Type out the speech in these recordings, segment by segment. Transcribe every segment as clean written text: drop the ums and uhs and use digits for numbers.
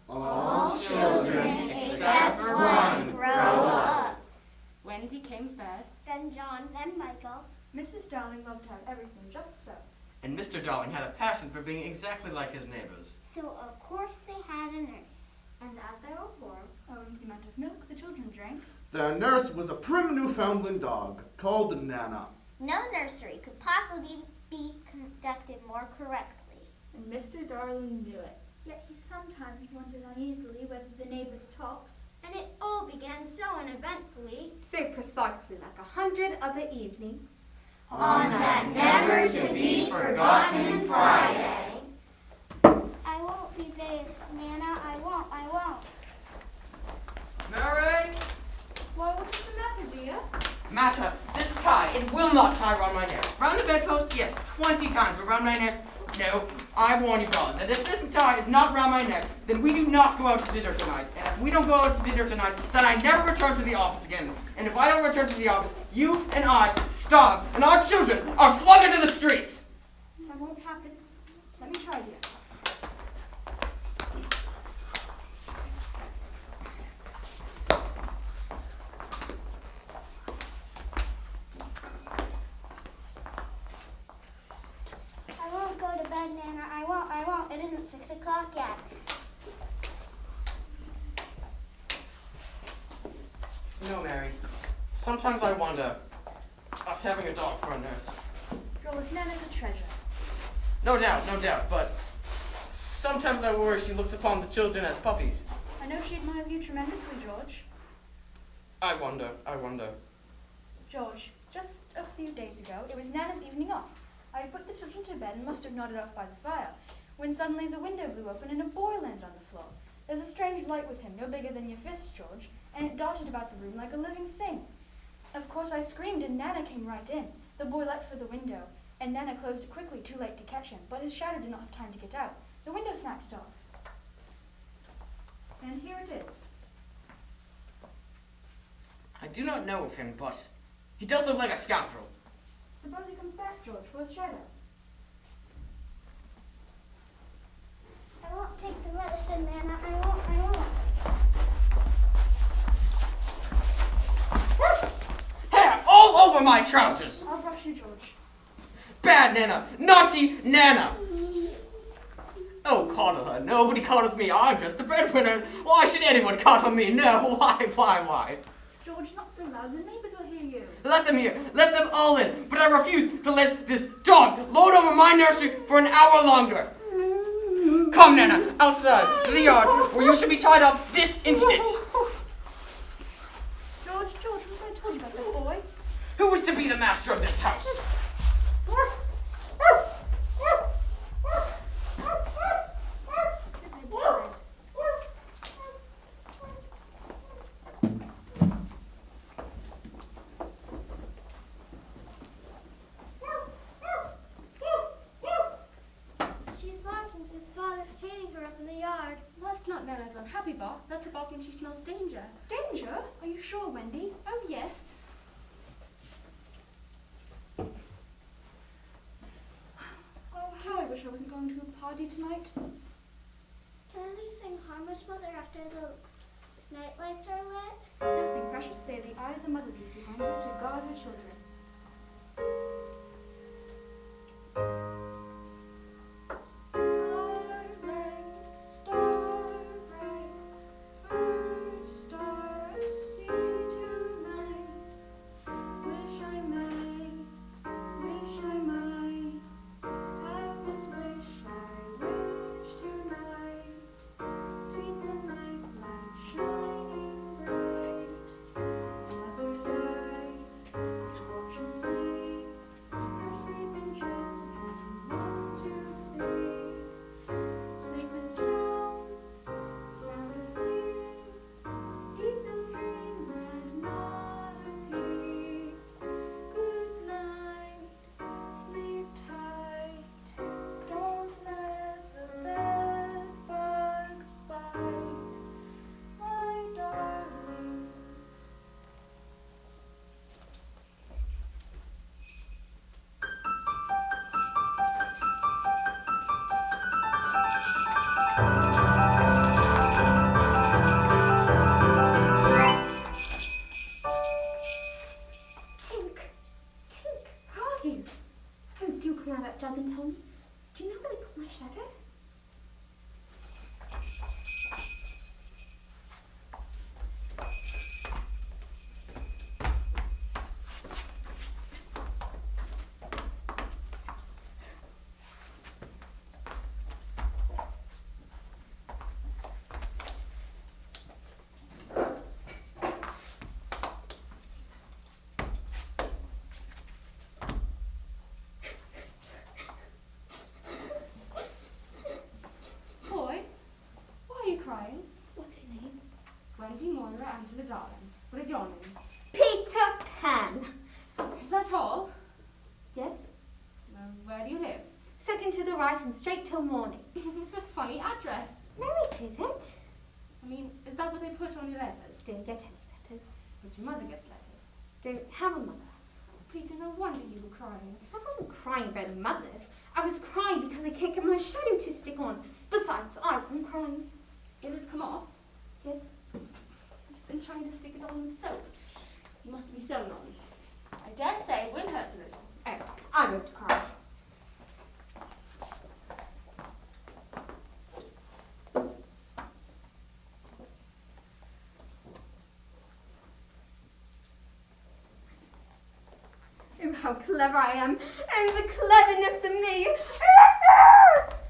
All children except one grow up. Wendy came first. Then John, then Michael. Mrs. Darling loved to have everything just so. And Mr. Darling had a passion for being exactly like his neighbors. So of course they had a nurse. And as they were poor, Owing to the amount of milk the children drank, Their nurse was a prim Newfoundland dog called Nana. no nursery could possibly be conducted more correctly. and Mr. Darling knew it. Yet he sometimes wondered uneasily whether the neighbors talked. And it all began so uneventfully. So precisely like 100 other evenings. On that never-to-be-forgotten Friday. I won't be bathed, Nana. I won't. Mary! Why, what is the matter, dear? Matter, this tie, it will not tie round my neck. Round the bedpost, yes, 20 times, but round my neck, no. I warn you, darling, that if this tie is not round my neck, then we do not go out to dinner tonight. And if we don't go out to dinner tonight, then I never return to the office again. And if I don't return to the office, you and I starve, and our children are flung into the streets. That won't happen. Let me try, dear. I won't go to bed, Nana. I won't. It isn't 6 o'clock yet. You know, Mary, sometimes I wonder, us having a dog for a nurse. George, Nana's a treasure. No doubt, but sometimes I worry she looks upon the children as puppies. I know she admires you tremendously, George. I wonder. George, just a few days ago, it was Nana's evening off. I had put the children to bed and must have nodded off by the fire, when suddenly the window blew open and a boy landed on the floor. There's a strange light with him, no bigger than your fist, George, and it darted about the room like a living thing. Of course, I screamed and Nana came right in. The boy leapt for the window, and Nana closed it quickly, too late to catch him, but his shadow did not have time to get out. The window snapped it off. And here it is. I do not know of him, but he does look like a scoundrel. Suppose he comes back, George, for his shadow. I won't take the medicine, Nana. I won't. Hair all over my trousers! I'll brush you, George. Bad Nana! Naughty Nana! Oh, coddle her. Nobody coddles me. I'm just the breadwinner. Why should anyone coddle me? No, why? George, not so loud. The neighbors will hear you. Let them hear. Let them all in. But I refuse to let this dog lord over my nursery for an hour longer. Come, Nana, outside, to the yard, where you should be tied up this instant. George, what I told you about that boy? Who is to be the master of this house? She's barking. His father's chaining her up in the yard. That's not Nana's unhappy bark. That's a barking she smells danger. Danger? Are you sure, Wendy? Oh, yes. Oh, how I wish I wasn't going to a party tonight. Can anything harm us, Mother, after the night lights are lit? Nothing, precious. They are the eyes of motherlies behind her to guard her children. Starlight, starbright, first star I see tonight. Wish I might have this wish. I wish then tell me, do you know where they put my shadow? Crying? What's your name? Wendy, Moira, Angela, darling. What is your name? Peter Pan. Is that all? Yes? Where do you live? Second to the right and straight till morning. What a funny address. No, it isn't. I mean, is that what they put on your letters? Don't get any letters. But your mother gets letters. Don't have a mother. Peter, no wonder you were crying. I wasn't crying about mothers. I was crying because I can't get my shadow to stick on. Besides, I wasn't crying. It has come off. Yes? You've been trying to stick it on with soap. You must be sewn on. I dare say it will hurt a little. Oh, I won't cry. Oh, how clever I am. Oh, the cleverness of me.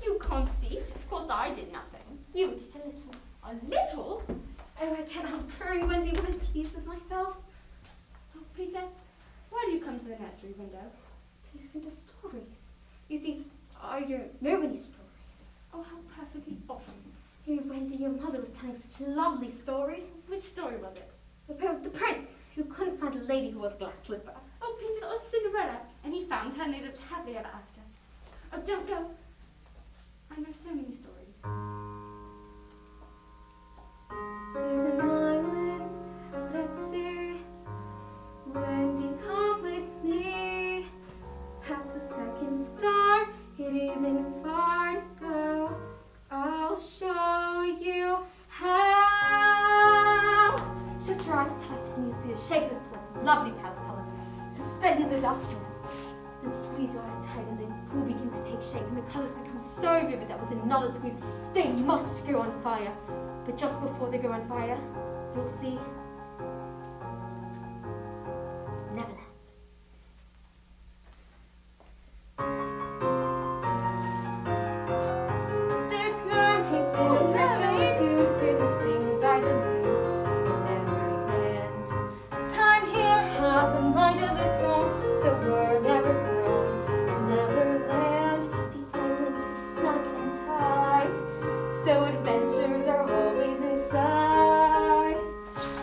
You conceit. Of course I did nothing. You did a little. A little? Oh, I can't help purring, Wendy, when I'm pleased with myself. Oh, Peter, why do you come to the nursery window? To listen to stories. You see, I don't know any stories. Oh, how perfectly awful. Oh, Wendy, your mother was telling such a lovely story. Which story was it? About the prince who couldn't find a lady who wore the glass slipper. Oh, Peter, that was Cinderella, and he found her and they lived happily ever after. Oh, don't go. I know so many stories. There's an island out at sea. Wendy, come with me. Past the second star, it isn't far to go. I'll show you how. Shut your eyes tight and you'll see a shapeless pool, lovely pale colours, suspended in the darkness. Then squeeze your eyes tight and the pool begins to take shape and the colours become so vivid that with another squeeze, they must go on fire. But just before they go on fire, you'll see Neverland. There's mermaids in a nursery lagoon, rehearsing by the moon in Neverland. Time here has a mind of its own, so we're never grown in Neverland. The island is snug and tight, so adventures are always in sight.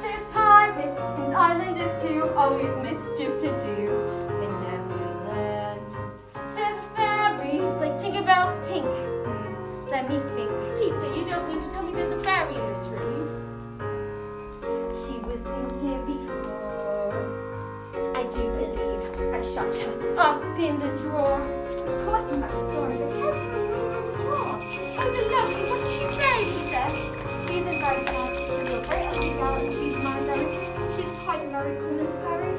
There's pirates and islanders too, always mischief to do in Neverland. There's fairies like Tinkerbell Tink. Let me think. Peter, you don't mean to tell me there's a fairy in this room? She was in here before. I do believe I shut her up in the drawer. Of course I'm not sorry, but how can I leave her in the drawer? Oh, the lovely, what did she say, Peter? She's a very bad, she's a real very ugly gal, and she's my very, she's quite a very common fairy.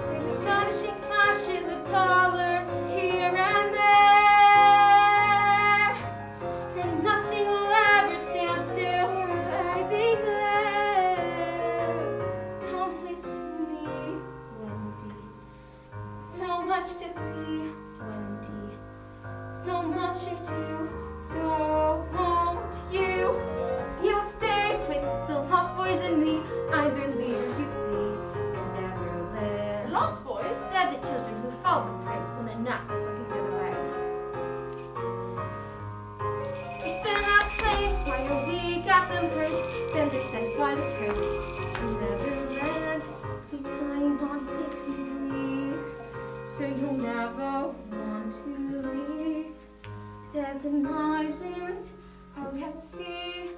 There's astonishing splashes of color here and there, and nothing will ever stand still, I declare. Come with me, Wendy, so much to see, Wendy, so much to do, so won't you? You'll stay with the lost boys and me, I believe you see, in Neverland. Lost boys? They're the children who follow the prince when the nurse is looking the other way. If they're not claimed by a week at them first, then they're sent by the prince to Neverland. We time on picnic, so you'll never want to leave. There's an island out at sea.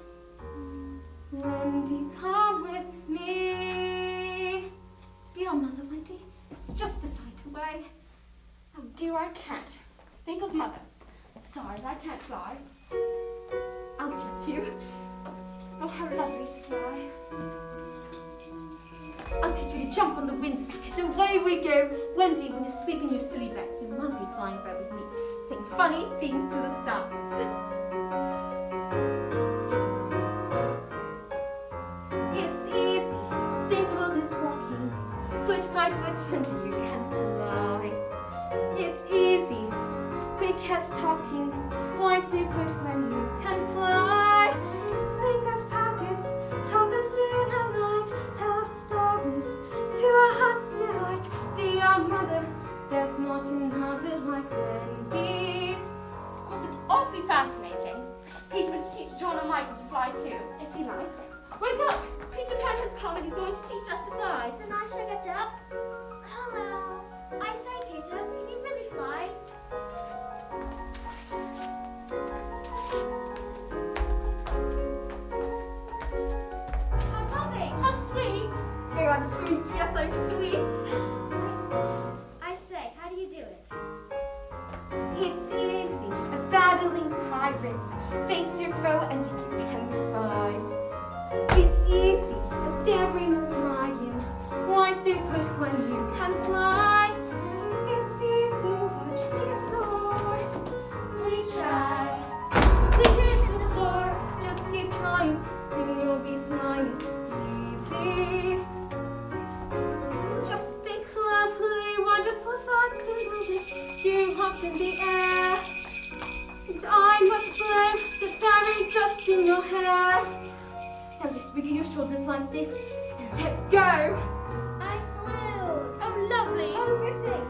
Wendy, come with me. Be our mother, Wendy. It's just a fight away. Oh dear, I can't. Think of mother. Besides, I can't fly. I'll teach you. Oh, how lovely to fly. I'll teach you to jump on the wind's back And away we go. Wendy, when you sleep in your silly bed, your mum be flying about with me, saying funny things to the stars. It's easy, simple as walking, foot by foot, and you can fly. It's easy, quick as talking, why so good when you can fly? Make us packets, talk us in a night, tell us stories to our heart's delight. Be our mother, there's not another like Wendy. Of course, it's awfully fascinating. Peter would teach John and Michael to fly too, if you like. Wake up! Peter Pan has come and he's going to teach us to fly. Then I shall get up. Hello. I say, Peter, can you really fly? I'm jumping. How sweet! Oh, I'm sweet, yes, I'm sweet. I say, how do you do it? It's easy as battling pirates, face your foe and you can fight. It's easy as daring a lion, why so good when you can fly? It's easy, watch me soar. We try to hit the floor, just keep trying, soon you'll be flying easy. Just think lovely, wonderful thoughts and moments, you hop in the air. And I must blow the fairy dust in your hair. Now just wiggle your shoulders like this and let go. I flew. Oh, lovely! Oh, ripping.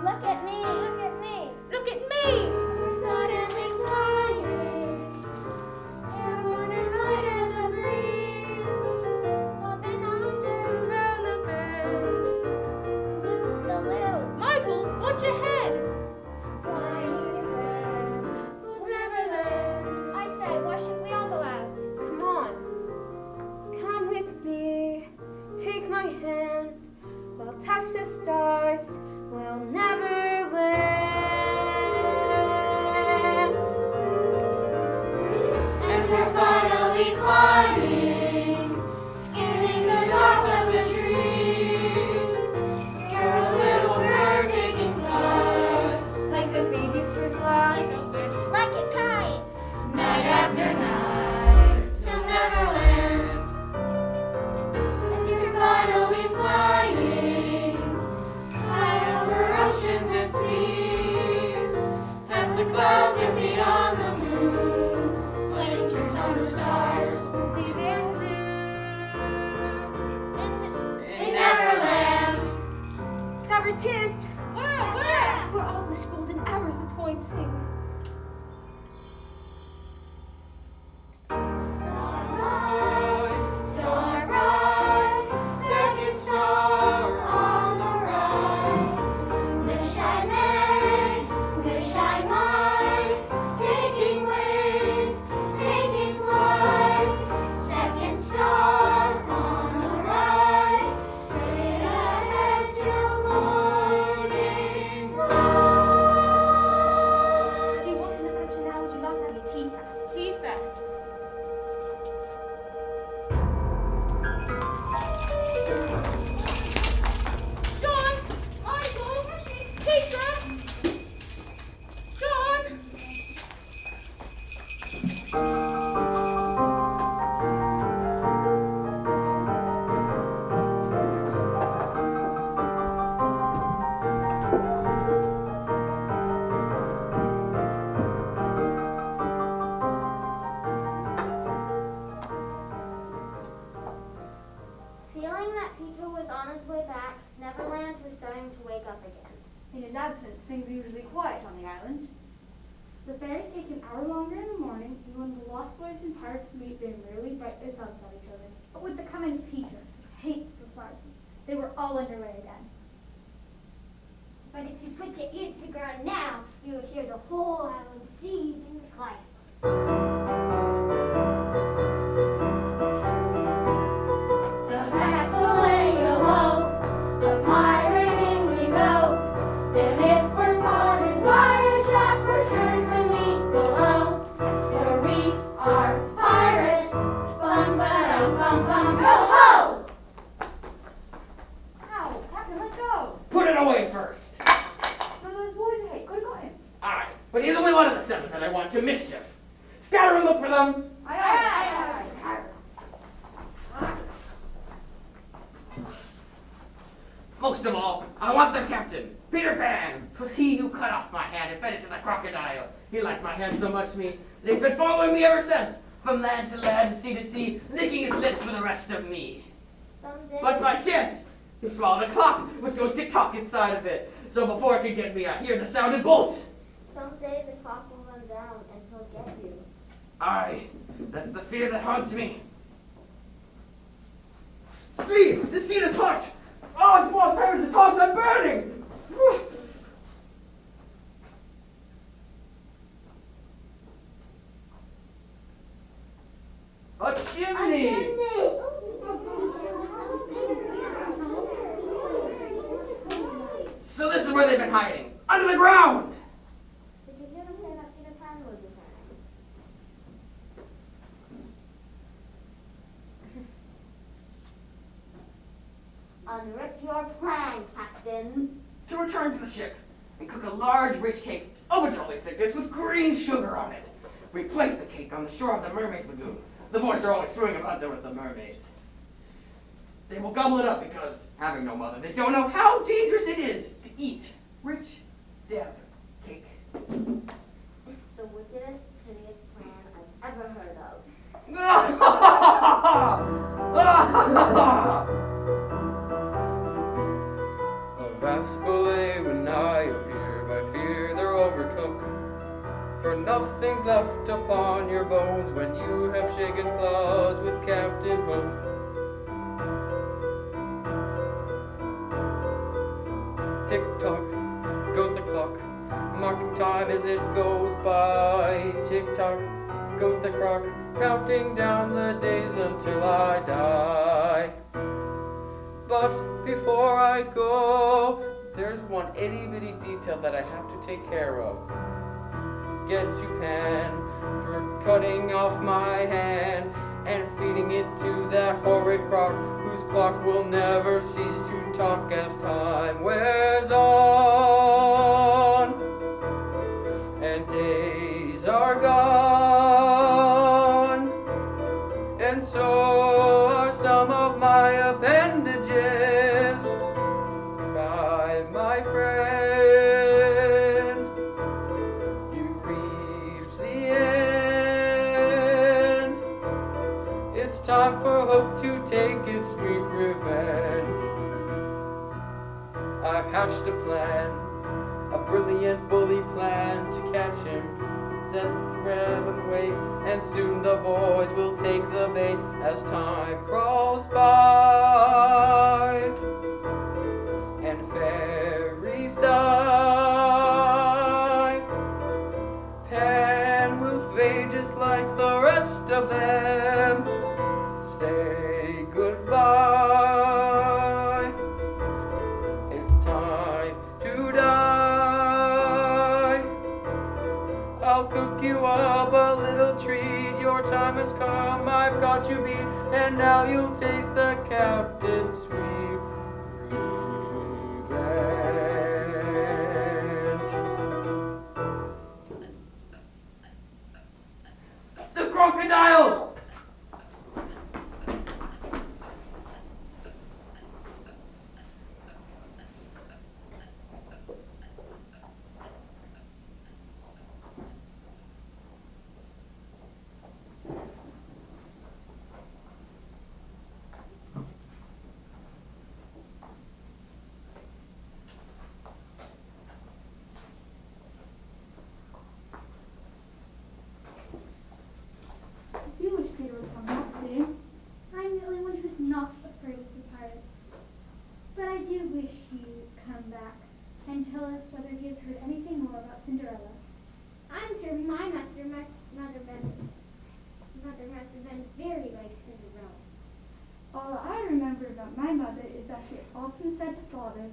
Look at me. Look at me. Look at me! Suddenly flying, airborne and light as a breeze, up and under, Around the bend. loop the loop, Michael, watch your head! flying is red. Neverland. I say, why should we all go out? Come on. Come with me. Take my hand. We'll touch the stars. We'll never land. And we're finally flying, skimming the tops of the trees. You're a little bird taking flight, Like the baby's first line. like a kite, night after night, till Neverland. And you're finally flying, high over oceans and seas, past the clouds and beyond the moon, playing tricks on the stars. We'll be there soon. In Neverland. There it is. Where? Where all this golden hours are pointing. Starlight, starlight, second star on the right. Wish I may, wish I might, taking wing, taking flight. Second star on the right, straight ahead till morning light. Do you want an adventure now? Would you like to have your tea first? Tea fest. John! Michael! Peter! John! Feeling that Peter was on his way back, Neverland was starting to wake up again. In his absence, things are usually quiet on the island. The ferries take an hour longer in the morning, and when the Lost Boys and pirates meet, they rarely bite their tongues at each other. But with the coming of Peter, who hates the flight, they were all underway again. But if you put your ear to the ground now, you would hear the whole island seething with life. The fast fillet awoke, a pirating we go. Then if we're parted by a shack, we're sure to meet below. For we are pirates, bum ba dum bum bum, go ho! away first. Some of those boys I hate could have got him. Aye, but he's only one of the 7 that I want to mischief. Scatter and look for them. Aye. Most of all, I want their captain, Peter Pan. 'Twas he who cut off my hand and fed it to the crocodile. He liked my hand so much that he's been following me ever since, from land to land, sea to sea, licking his lips for the rest of me. Someday. But by chance, he swallowed a clock, which goes tick-tock inside of it. So before it could get me, I hear the sound and bolt. Someday the clock will run down and he'll get you. Aye, that's the fear that haunts me. Sleep! This scene is hot! Oh, it's more fires and tongs, I'm burning! A chimney! So this is where they've been hiding, under the ground! Did you hear them say that Peter Pan was returning? Unrip your plan, Captain. To return to the ship and cook a large, rich cake of a jolly thickness with green sugar on it. We place the cake on the shore of the mermaids' lagoon. The boys are always swimming about there with the mermaids. They will gobble it up because, having no mother, they don't know how dangerous it is to eat rich, damp cake. It's the wickedest, hideous plan I've ever heard of. Avast belay when I appear, by fear they're overtook. For nothing's left upon your bones when you have shaken claws with Captain Hook. Tick-tock goes the clock, marking time as it goes by. Tick-tock goes the clock, counting down the days until I die. But before I go, there's one itty-bitty detail that I have to take care of. Get you Pan for cutting off my hand and feeding it to that horrid croc whose clock will never cease to talk as time wears on and days are gone, and so are some of my appendages. Bye, my friend, you've reached the end. It's time for Hope to take his sweet revenge. I've hatched a plan, a brilliant bully plan to catch him, then grab and wait, and soon the boys will take the bait as time crawls by and fairies die. Pan will fade just like the rest of them. Say goodbye. It's time to die. I'll cook you up a little treat. Your time has come, I've got you beat, and now you'll taste the captain's sweet revenge. The crocodile! You wish Peter would come back soon. I'm the only one who's not afraid of the pirates. But I do wish he'd come back and tell us whether he has heard anything more about Cinderella. I'm sure my mother must have been very like Cinderella. All I remember about my mother is that she often said to Father,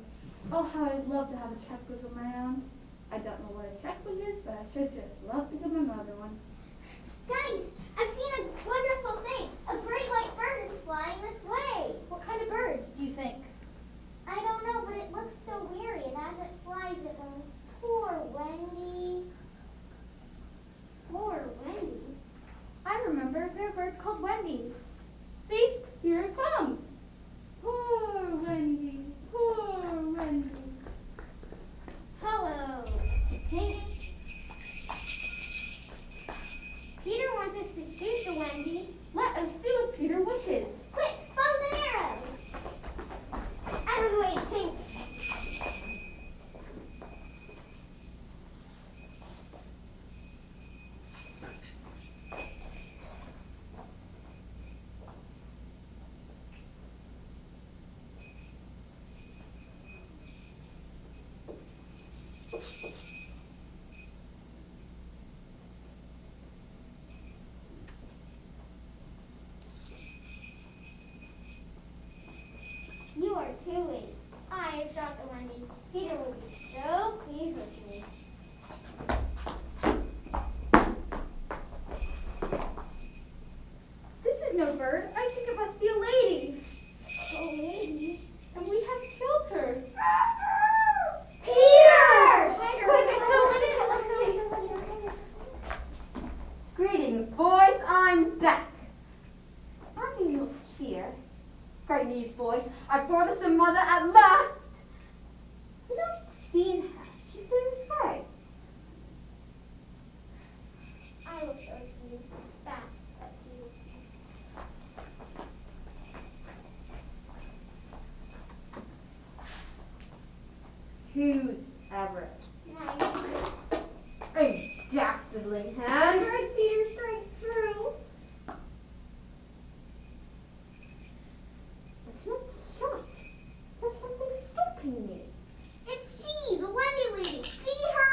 "Oh, how I'd love to have a checkbook of my own." I don't know what a checkbook is, but I should just love to give my mother one. Guys, I've seen a wonderful thing. A great white bird is flying this way. What kind of bird do you think? I don't know, but it looks so weary You are too late. I shot the Wendy. Peter will be so pleased with me. This is no bird. I think it must be a lady. A lady? And we have killed her. Peter! Greetings, boys. I'm back. Are you not cheer? Great news, boys. I've brought us a mother at last. You've not seen her. She flew this way. I will show you back at you. Who's ever? Nice. Oh, dastardly hand. Strike, Peter, strike true. I cannot strike. There's something stopping me. It's she, the Wendy lady. See her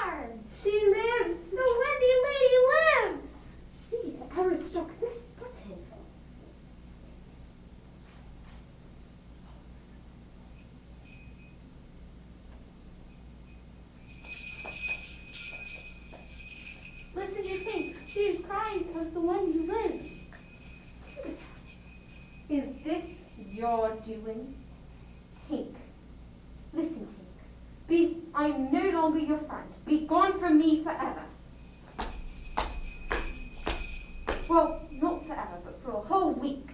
arm. She lives. The Wendy lady lives. See, the arrow struck this button. Listen to Tink. She is crying because the one who lives. Is this your doing? Tink. Listen, Tink. I'm no longer your friend. Be gone from me forever. Well, not forever, but for a whole week.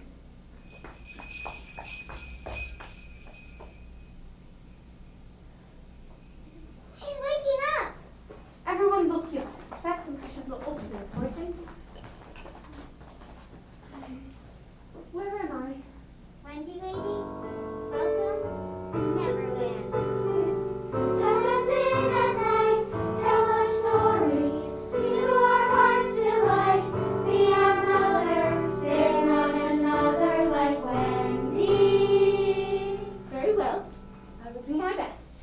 She's waking up. Everyone look your best. First impressions are often important. Where am I? Wendy lady, welcome to Neverland. Tuck us in at night, tell us stories, to our heart's delight. Be our mother, there's not another like Wendy. Very well. I will do my best.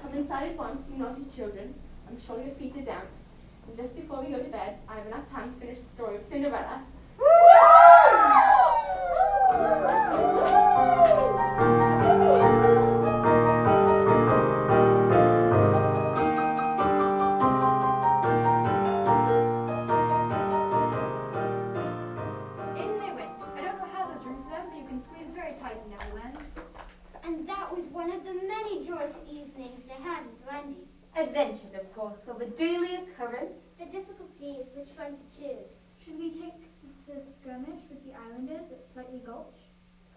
Come inside at once, you naughty children. I'm sure your feet are damp. And just before we go to bed, I have enough time to finish the story of Cinderella. In they went. I don't know how there's room for them, but you can squeeze very tight in Neverland. And that was one of the many joyous evenings they had with Wendy. Adventures, of course, were the daily occurrence. The difficulty is which one to choose. Should we take the skirmish with the islanders at Slightly Gulch?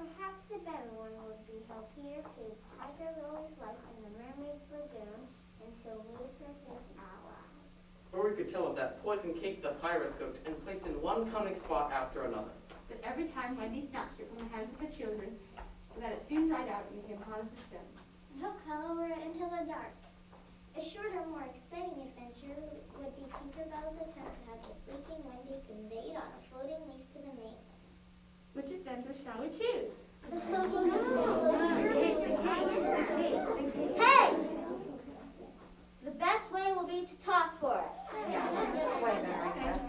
Perhaps a better one would be how Peter saved Tiger Lily's life in the mermaid's lagoon and so made her his ally. Or we could tell of that poison cake the pirates cooked and placed in one cunning spot after another. But every time Wendy snatched it from the hands of her children, so that it soon dried out and became hard as a stone. Took her into the dark. A shorter, more exciting adventure would be Tinkerbell's attempt to have the sleeping Wendy conveyed on a floating leaf to the mainland. Which adventure shall we choose? The floating Hey! The best way will be to toss for us. Wait a minute.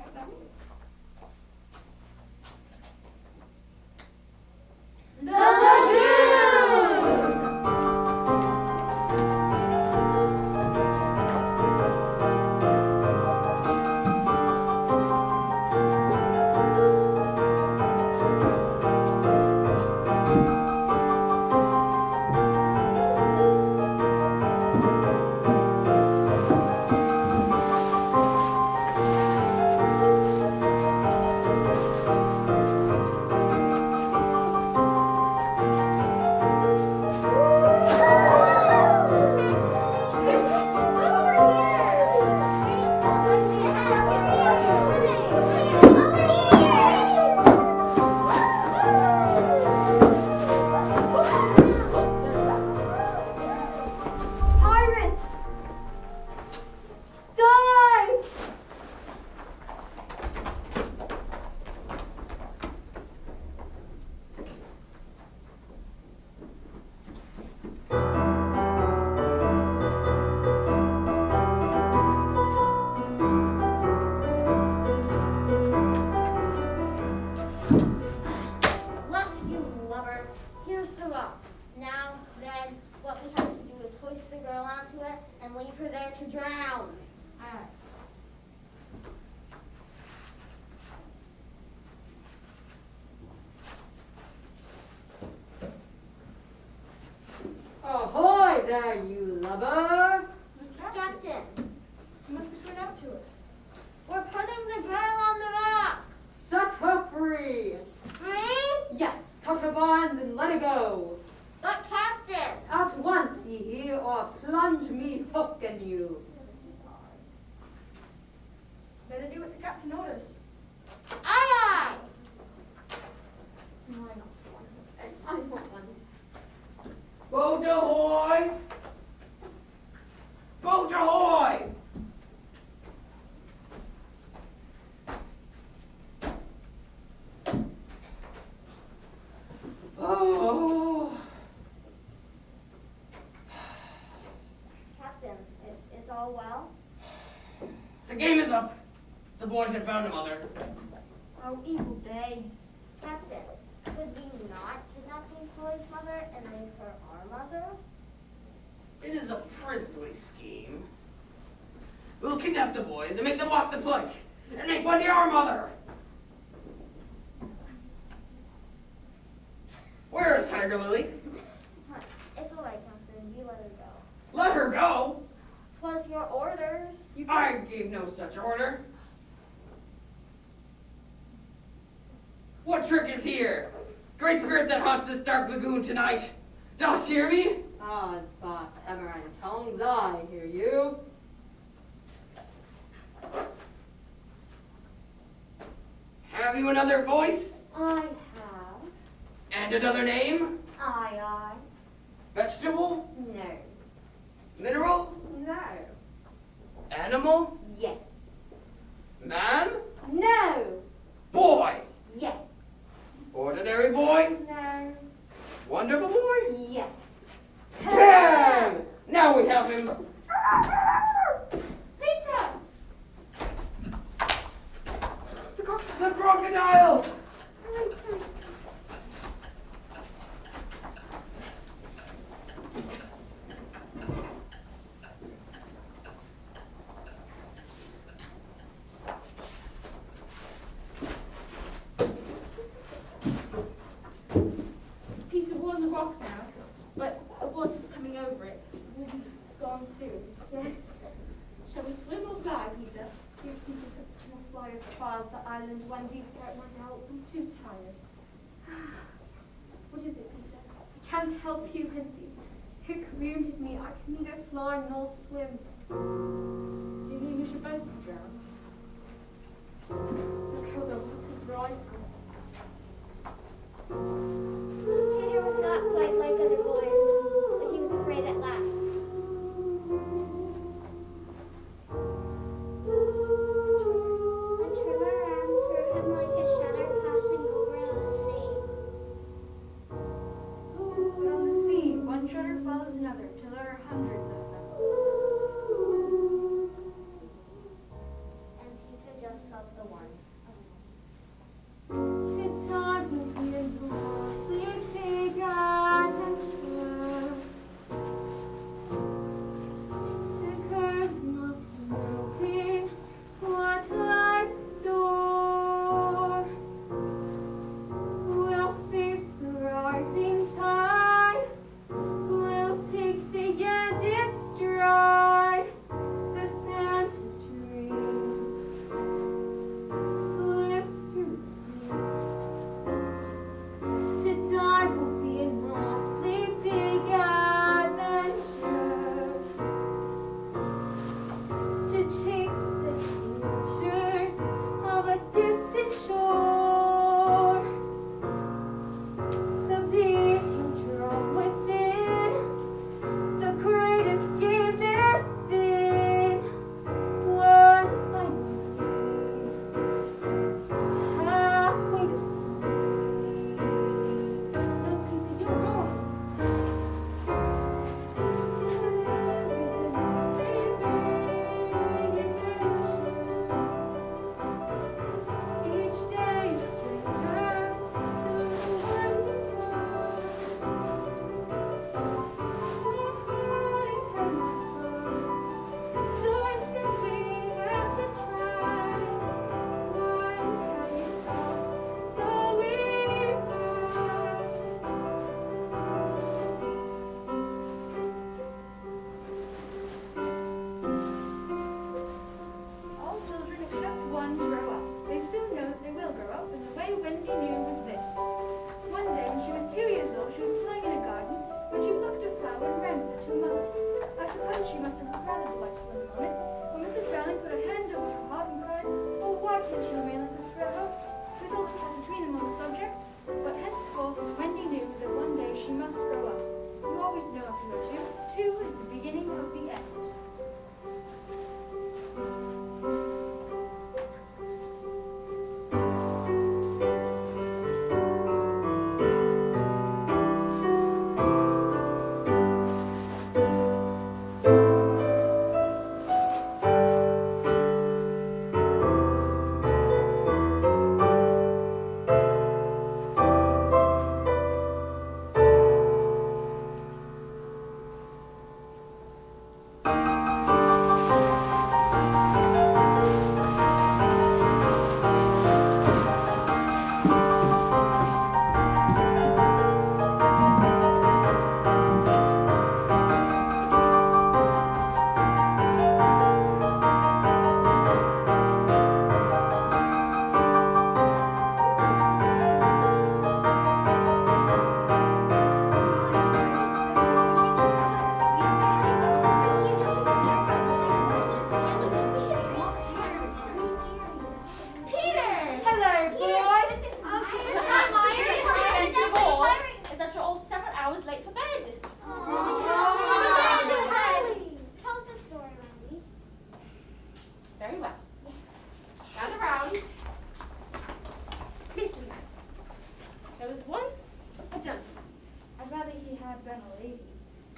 The lagoon! to drown. Aye. Ahoy there, you lubber! Captain, You must be sworn out to us. we're putting the girl on the rock. Set her free! Free? Yes, cut her bonds and let her go. But Captain. At once, ye hear, or plunge me hook in you. Better do what the captain orders. Aye, aye. I want one. Boat ahoy! Boat ahoy! Oh. Captain, is all well? The game is up. The boys have found a mother. Oh, evil day. Captain, could we not kidnap these boys' mother and make her our mother? It is a princely scheme. We'll kidnap the boys and make them walk the plank and make Wendy our mother. Where is Tiger Lily? It's all right, Captain. You let her go. Let her go. Was your orders? I gave no such order. What trick is here? Great spirit that haunts this dark lagoon tonight. Dost hear me? Odds, spots, hammer, and tongues, I hear you. Have you another voice? I have. And another name? Aye. Vegetable? No. Mineral? No. Animal? Yes. Man? No. Boy? Yes. Ordinary boy? No. Wonderful boy? Yes. Bang! Now we have him. Pizza! The crocodile! Pizza, we're on the rock now, but the water's coming over it. We'll be gone soon. Yes. Shall we swim or fly, Peter? Do you think you could still fly as far as the island, Wendy? Without my help, I'm too tired. What is it, Peter? I can't help you, Wendy. Hook wounded me. I can neither fly nor swim. So you mean we should both drown? Look how the water's rising. Peter was not quite like other boys, but he was afraid at last. The trimmer ran through him like a shudder passing over the sea. But on the sea, one shudder follows another, till there are hundreds of them. And Peter just felt the one. Sit tight, no fear, no sleepy God, and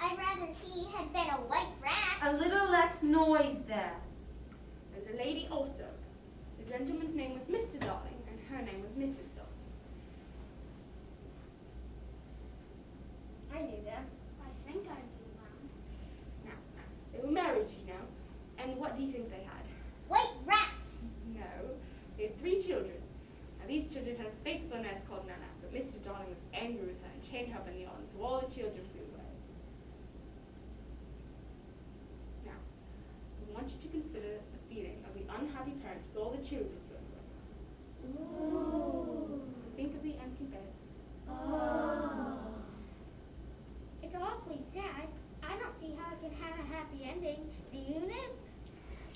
I'd rather he had been a white rat. A little less noise there. There's a lady also. The gentleman's name was Mr. Darling, and her name was Mrs. Darling. I knew them. I think I knew one. Now, they were married, you know. And what do you think they had? White rats. No, they had 3 children. Now, these children had a faithful nurse called Nana, but Mr. Darling was angry with her and chained her up in the yard, so all the children flew away. Now, I want you to consider the feeling of the unhappy parents with all the children flown away. Ooh. Think of the empty beds. Oh. It's awfully sad. I don't see how it can have a happy ending. Do you, Ned?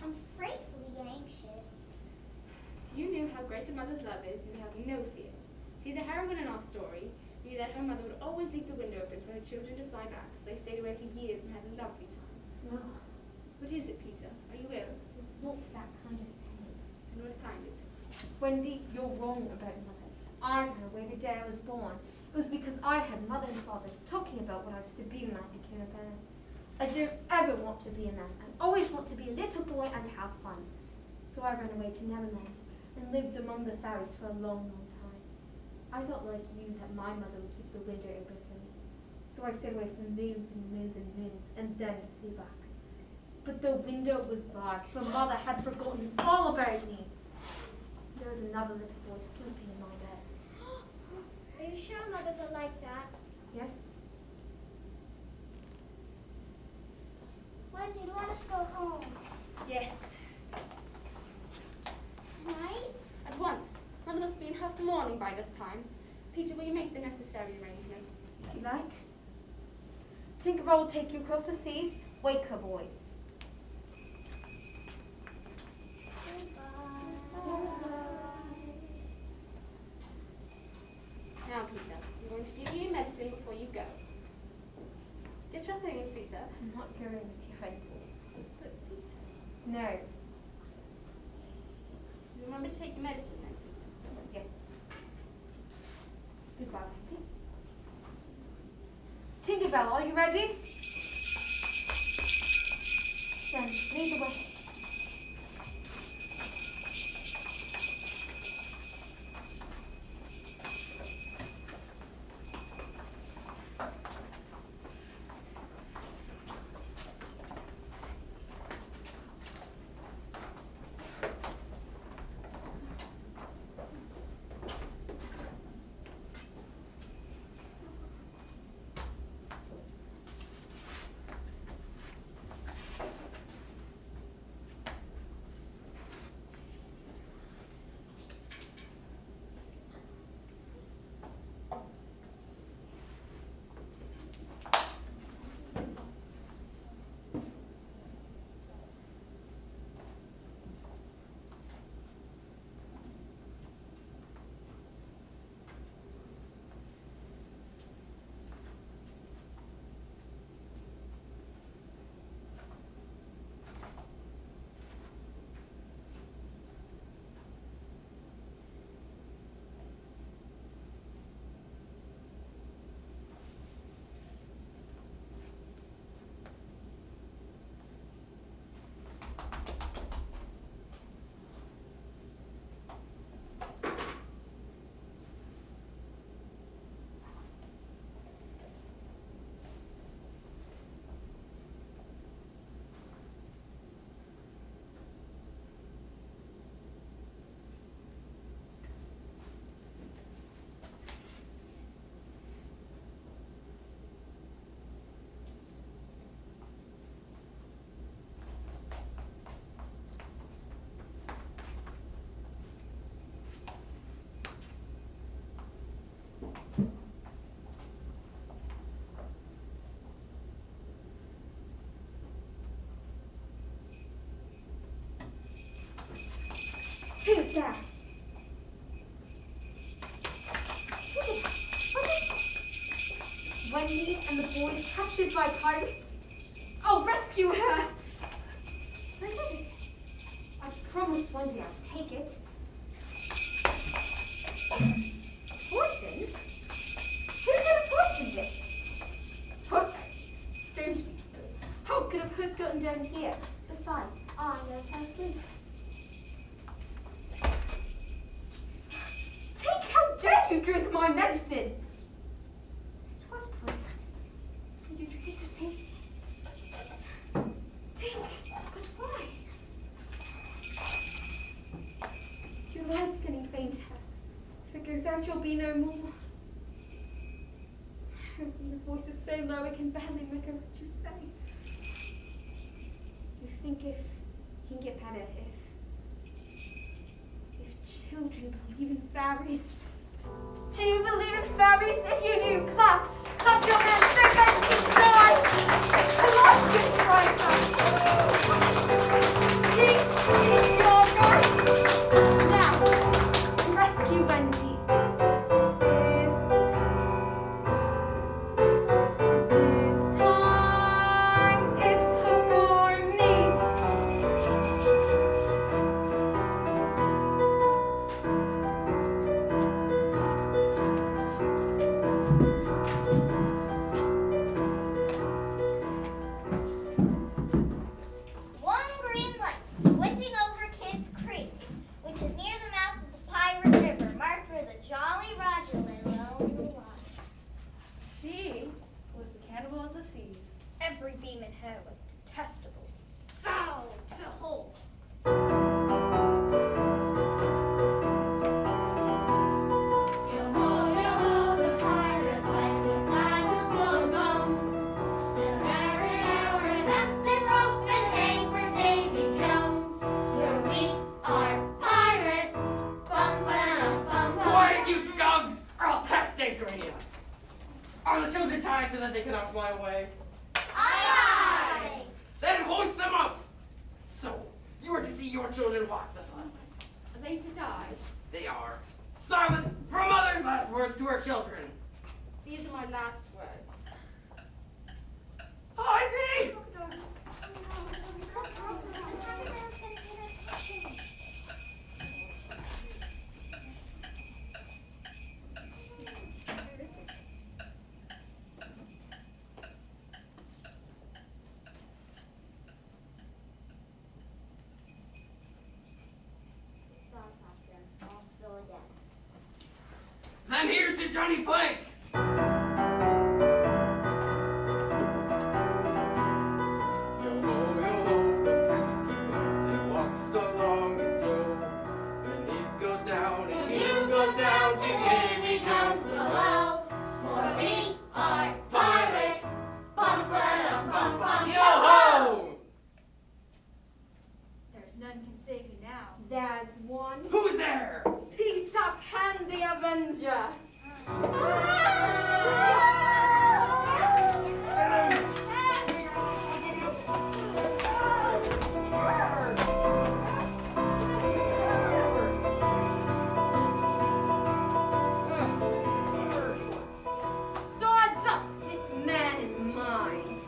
I'm frightfully anxious. If you knew how great a mother's love is, you would have no fear. See, the heroine in our story knew that her mother would always leave the window open for her children to fly back, so they stayed away for years and had a lovely time. Oh, What is it, Peter? Are you ill? it's not that kind of pain. And what kind is it? Wendy, you're wrong about mothers. I ran away the day I was born. It was because I had mother and father talking about what I was to be when I became a man. I don't ever want to be a man. I always want to be a little boy and have fun. So I ran away to Neverland and lived among the fairies for a long, long time. I thought like you that my mother would keep the window open for me. So I stayed away for moons and moons and moons and then flew back. But the window was barred, for mother had forgotten all about me. There was another little boy sleeping in my bed. Are you sure mothers are like that? Yes? Wendy, let us go home. Yes. Tonight? At once. Mother must be in half the morning by this time. Peter, will you make the necessary arrangements? If you like. Tinkerbell will take you across the seas. Wake her, boys. Now, Peter, I'm going to give you medicine before you go. Get your things, Peter. I'm not going if you're thankful. But, Peter, No. you remember to take your medicine then, Peter? Yes. Goodbye, Wendy. Tinkerbell, are you ready? Then lead the way. Who's there? Wendy and the boys captured by pirates? I'll rescue her! Where is it? I promised Wendy I'd take it. Poisoned? Who could have poisoned it? Perfect. both gotten down here. Besides, I know how to sleep. Tink, how dare you drink my medicine? It was poisoned. Did you drink it to save me? Tink, But why? Your light's getting fainter. If it goes out, you'll be no more. Your voice is so low I can barely make out what you say. You think if you can get better if children believe in fairies. do you believe in fairies? If you do, clap. Clap your hands so that you die. Come on, you try Tink, you're right. Now, rescue Wendy. This time, it's hook or me. One green light squinting over Kids Creek, which is near the mouth of the Pirate River, marked where the Jolly Roger lay low in the water. She was the cannibal of the seas. Every beam in her was detestable. Foul to the whole. Yo-ho, the pirate went with flag of skull bones. And Larry up and rope and hang for Davy Jones. For we are pirates. Bum, bum, bum, bum. Quiet, you skunks, or I'll cast danger in you. Are the children tied so that they cannot fly away? Aye, Then hoist them up. So, you are to see your children walk the flat. Are they to die? They are. Silence from mother's last words to her children. These are my last words. Hide thee! Stop, Captain. I'll fill again. Then here's to Johnny Plank. Yo-ho, the frisky one, they walk so long and so. When it goes down, The and news goes down to Davy Jones below. For we are pirates. Bum, ba-dum, bum, bum. Yo-ho! There's none can save you now. There's one. Who's there? Peter Pan the Avenger. Swords up! This man is mine.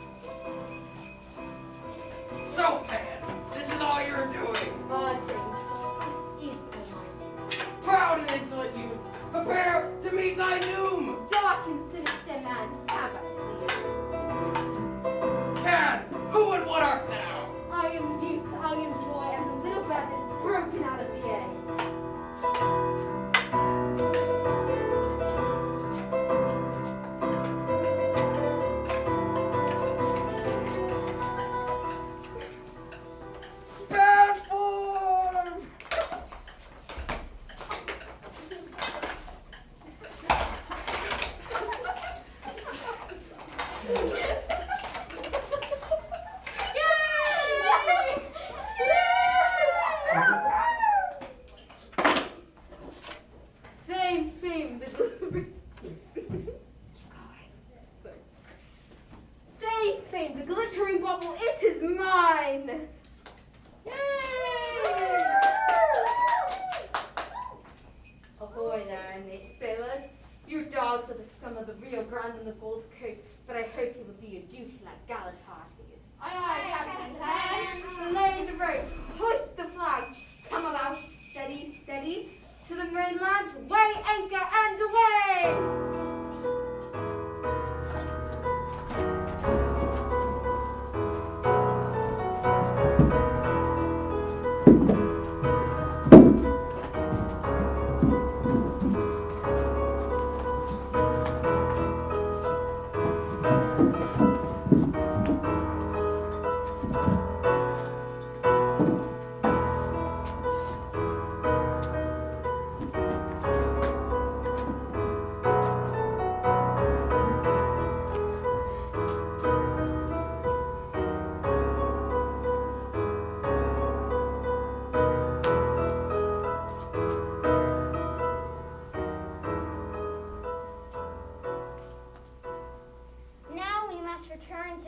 So, Pan, this is all you're doing. Oh, James, this is mine. Proud and insolent youth, prepare to meet thy doom. Dark and sinister man, how about you? Pan, who and what art thou? I am youth, I am joy, and the little breath is broken out of the air. Bad form! Fame, the glory. Sorry. Fame, the glittering bauble, it is mine! Ahoy there, sailors. You dogs are the scum of the Rio Grande and the Gold Coast, but I hope you will do your duty like gallant hearties. Aye, aye, Captain. Lay the rope, hoist the flags, come about, steady, steady, to the mainland, weigh anchor and away!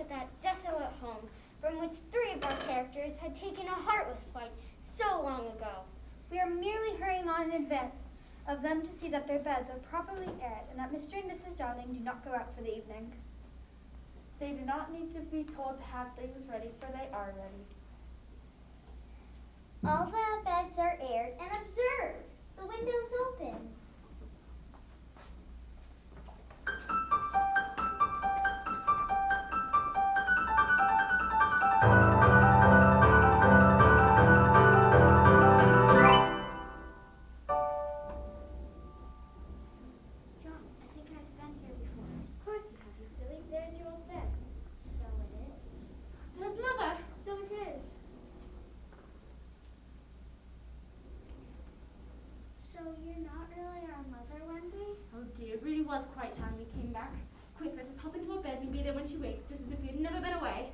that desolate home from which 3 of our characters had taken a heartless flight so long ago. We are merely hurrying on in advance of them to see that their beds are properly aired and that Mr. and Mrs. Darling do not go out for the evening. They do not need to be told to have things ready, for they are ready. All the beds are aired, and observe, the window's open. John, I think I've been here before. Of course you have, you silly. There's your old bed. So it is. That's Mother. So it is. So you're not really our mother, Wendy? Oh dear, it really was quite time we came back. Quick, let us hop into our beds and be there when she wakes, just as if we had never been away.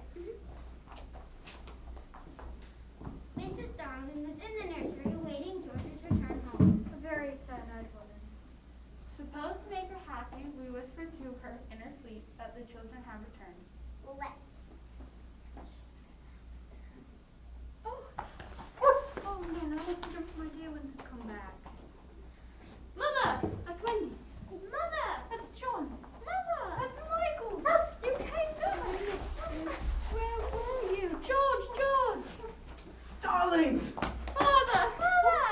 Mrs. Darling was in the nursery awaiting George's return home. A very sad-eyed woman. Supposed to make her happy, we whispered to her in her sleep that the children had returned. Let's. Oh man, I hope my dear ones have come back. Mother! That's Wendy. Mother! That's John. Mother! That's Michael. You came back. Where were you? George! Darlings! Father! Mother!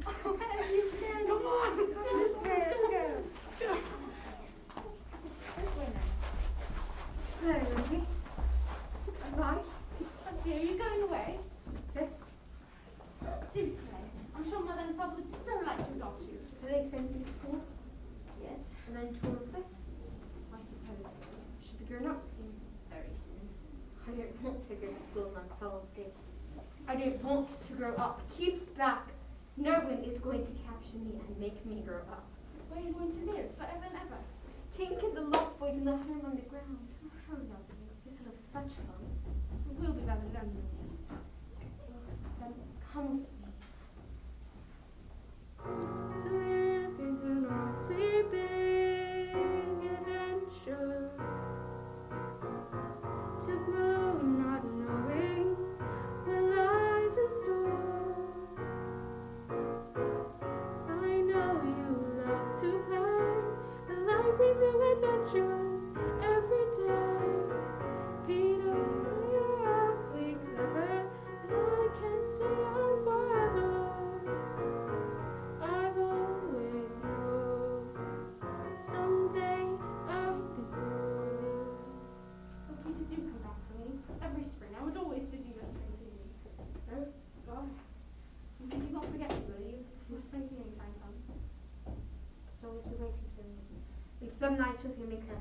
Oh, where have you been? Come on! This way, let's go. Let's go. This way now. Hello, Wendy. Right. Oh dear, are you going away? Yes. Do say. I'm sure Mother and Father would so like to adopt you. Do they send you to school? Yes, And then to all of this? I suppose so. Should be grown up soon. Very soon. I don't want to go to school on solid dates. I don't want to grow up. Keep back. No one is going to capture me and make me grow up. Where are you going to live, forever and ever? Tink and the Lost Boys in the home underground. Oh, how lovely. This will have such fun. We'll be rather lonely. Then come with me. To live is an awfully big adventure. To grow not knowing what lies in store. I know you love to play, and life brings new adventures every day. Peter, you're awfully clever, and I can stay on forever. I've always known someday I'll be good. Oh, Peter, do come back for me. Every spring, I would always to do your spring cleaning. Oh, God. And you won't forget me, will you? Your spring cleaning time comes. Just always be waiting for me. And some night you'll hear me cry.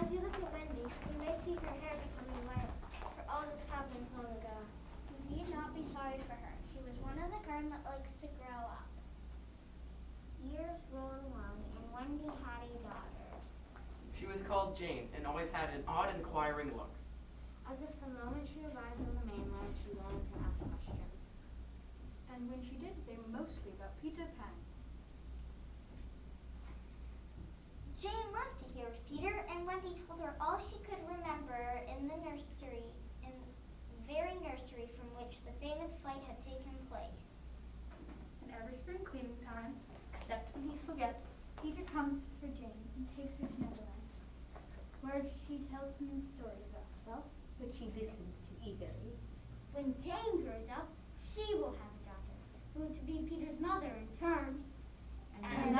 As you look at Wendy, you may see her hair becoming white, for all this happened long ago. You need not be sorry for her. She was one of the kind that likes to grow up. Years rolled along, and Wendy had a daughter. She was called Jane and always had an odd, inquiring look. As if the moment she arrived on the mainland, she wanted to ask questions. And when she did, they were mostly about Peter Pan. Jane loved to hear of Peter, and Wendy told her all she could remember in the nursery, in the very nursery from which the famous flight had taken place. And every spring cleaning time, except when he forgets. Peter comes for Jane and takes her to Neverland, where she tells him stories about herself, Which he listens to eagerly. When Jane grows up, she will have a daughter, who will to be Peter's mother in turn. And